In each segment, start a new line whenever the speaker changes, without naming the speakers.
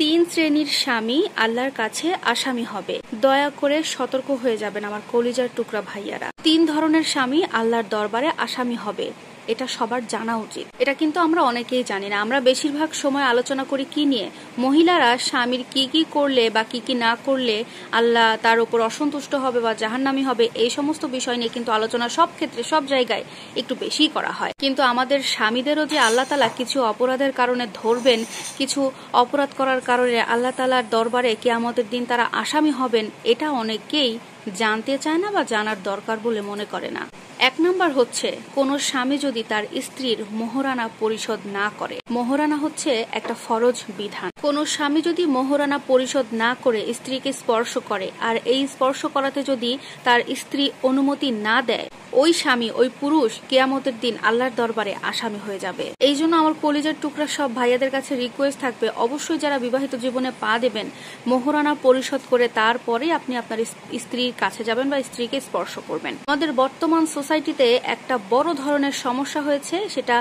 তিন শ্রেণীর স্বামী আল্লাহর কাছে আসামি হবে। দয়া করে সতর্ক হয়ে যাবেন আমার কলিজার টুকরা ভাইয়ারা। তিন ধরনের স্বামী আল্লাহর দরবারে আসামি হবে, এটা সবার জানা উচিত। এটা কিন্তু আমরা অনেকেই জানি না। আমরা বেশিরভাগ সময় আলোচনা করি কি নিয়ে? মহিলারা স্বামীর কি কি করলে বা কি কি না করলে আল্লাহ তার উপর অসন্তুষ্ট হবে বা জাহান্নামী হবে, এই সমস্ত বিষয় নিয়ে কিন্তু আলোচনা সব ক্ষেত্রে সব জায়গায় একটু বেশিই করা হয়। কিন্তু আমাদের স্বামীদেরও যে আল্লাহ তাআলা কিছু অপরাধের কারণে ধরবেন, কিছু অপরাধ করার কারণে আল্লাহ তাআলার দরবারে কিয়ামতের দিন তারা আসামি হবেন, এটা অনেকেই জানতে চায় না বা জানার দরকার বলে মনে করে না। এক নম্বর হচ্ছে, কোন স্বামী যদি তার স্ত্রীর মোহরানা পরিশোধ না করে। মোহরানা হচ্ছে একটা ফরজ বিধান। কোন স্বামী যদি মোহরানা পরিশোধ না করে স্ত্রীকে স্পর্শ করে, আর এই স্পর্শ করাতে যদি তার স্ত্রী অনুমতি না দেয়, ওই স্বামী ওই পুরুষ কিয়ামতের দিন আল্লাহর দরবারে আসামি হয়ে যাবে। এই জন্য আমার কলিজার টুকরা সব ভাইয়াদের কাছে রিকোয়েস্ট থাকবে, অবশ্যই যারা বিবাহিত জীবনে পা দেবেন, মোহরানা পরিশোধ করে তারপরে আপনি আপনার স্ত্রীর কাছে যাবেন বা স্ত্রীকে স্পর্শ করবেন। আমাদের বর্তমান সোসাইটিতে একটা বড় ধরনের সমস্যা হয়েছে, সেটা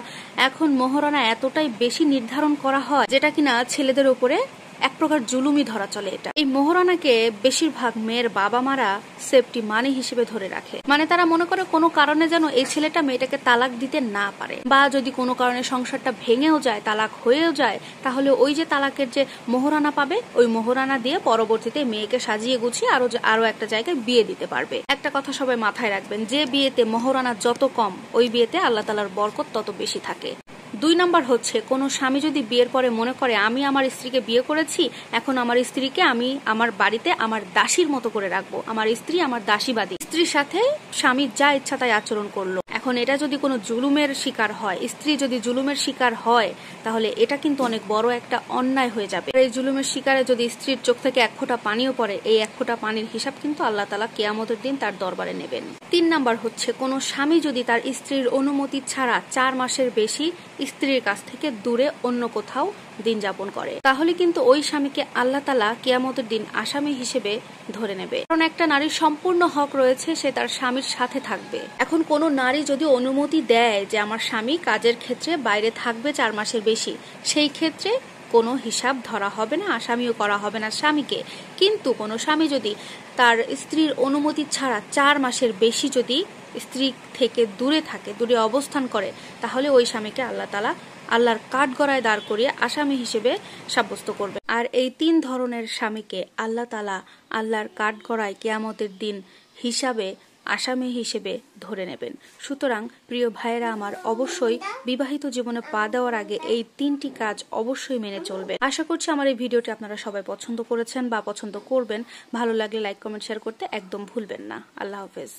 এখন মোহরানা এতটাই বেশি নির্ধারণ করা হয় যেটা কিনা ছেলেদের উপরে এক প্রকার জুলুমি ধরা চলে। এটা এই মোহরানাকে বেশিরভাগ মেয়ের বাবা মারা সেফটি মানি হিসেবে ধরে রাখে। মানে তারা মনে করে কোনো কারণে যেন এই ছেলেটা মেয়েটাকে তালাক দিতে না পারে, বা যদি কোনো কারণে সংসারটা ভেঙেও যায়, তালাক হয়েও যায়, তাহলে ওই যে তালাকের যে মোহরানা পাবে, ওই মোহরানা দিয়ে পরবর্তীতে মেয়েকে সাজিয়ে গুছিয়ে আরো একটা জায়গায় বিয়ে দিতে পারবে। একটা কথা সবাই মাথায় রাখবেন, যে বিয়েতে মোহরানা যত কম, ওই বিয়েতে আল্লাহ তাআলার বরকত তত বেশি থাকে। দুই নাম্বার হচ্ছে, কোনো স্বামী যদি বিয়ের পরে মনে করে আমি আমার স্ত্রীকে বিয়ে করেছি, এখন আমার স্ত্রীকে আমি আমার বাড়িতে আমার দাসীর মতো করে রাখবো, আমার স্ত্রী আমার দাসীবাদী, স্ত্রীর সাথে স্বামী যা ইচ্ছা তাই আচরণ করলো। এখন এটা যদি কোনো জুলুমের শিকার হয়, স্ত্রী যদি জুলুমের শিকার হয়, তাহলে এটা কিন্তু অনেক বড় একটা অন্যায় হয়ে যাবে। এই জুলুমের শিকারে যদি স্ত্রীর চোখ থেকে এক ফোঁটা পানিও পড়ে, এই এক ফোঁটা পানির হিসাব কিন্তু আল্লাহ তাআলা কিয়ামতের দিন তার দরবারে নেবেন। তিন নাম্বার হচ্ছে, কোনো স্বামী যদি তার স্ত্রীর অনুমতি ছাড়া 4 মাসের বেশি স্ত্রীর কাছ থেকে দূরে অন্য কোথাও দিন যাপন করে, তাহলে কিন্তু ওই স্বামীকে আল্লাহ তাআলা কিয়ামতের দিন আসামি হিসেবে ধরে নেবে। কারণ একটা নারীর সম্পূর্ণ হক রয়েছে, সে তার স্বামীর সাথে থাকবে। এখন কোনো নারী যদি অনুমতি দেয় যে আমার স্বামী কাজের ক্ষেত্রে বাইরে থাকবে 4 মাসের বেশি, সেই ক্ষেত্রে কোনো হিসাব ধরা হবে না, আসামিও করা হবে না স্বামীকে। কিন্তু কোনো স্বামী যদি তার স্ত্রীর অনুমতি ছাড়া 4 মাসের বেশি যদি স্ত্রী থেকে দূরে থাকে, দূরে অবস্থান করে, তাহলে ওই স্বামীকে আল্লাহ তাআলা আল্লাহর কাঠগড়ায় দাঁড় করিয়ে আসামি হিসেবে সাব্যস্ত করবে। আর এই 3 ধরনের স্বামীকে আল্লাহ তাআলা আল্লাহর কাঠগড়ায় কিয়ামতের দিন হিসাবে আসামি হিসেবে ধরে নেবেন। সুতরাং প্রিয় ভাইয়েরা আমার, অবশ্যই বিবাহিত জীবনে পা দেওয়ার আগে এই 3টি কাজ অবশ্যই মেনে চলবে। আশা করছি আমার এই ভিডিওটি আপনারা সবাই পছন্দ করেছেন বা পছন্দ করবেন। ভালো লাগলে লাইক, কমেন্ট, শেয়ার করতে একদম ভুলবেন না। আল্লাহ হাফেজ।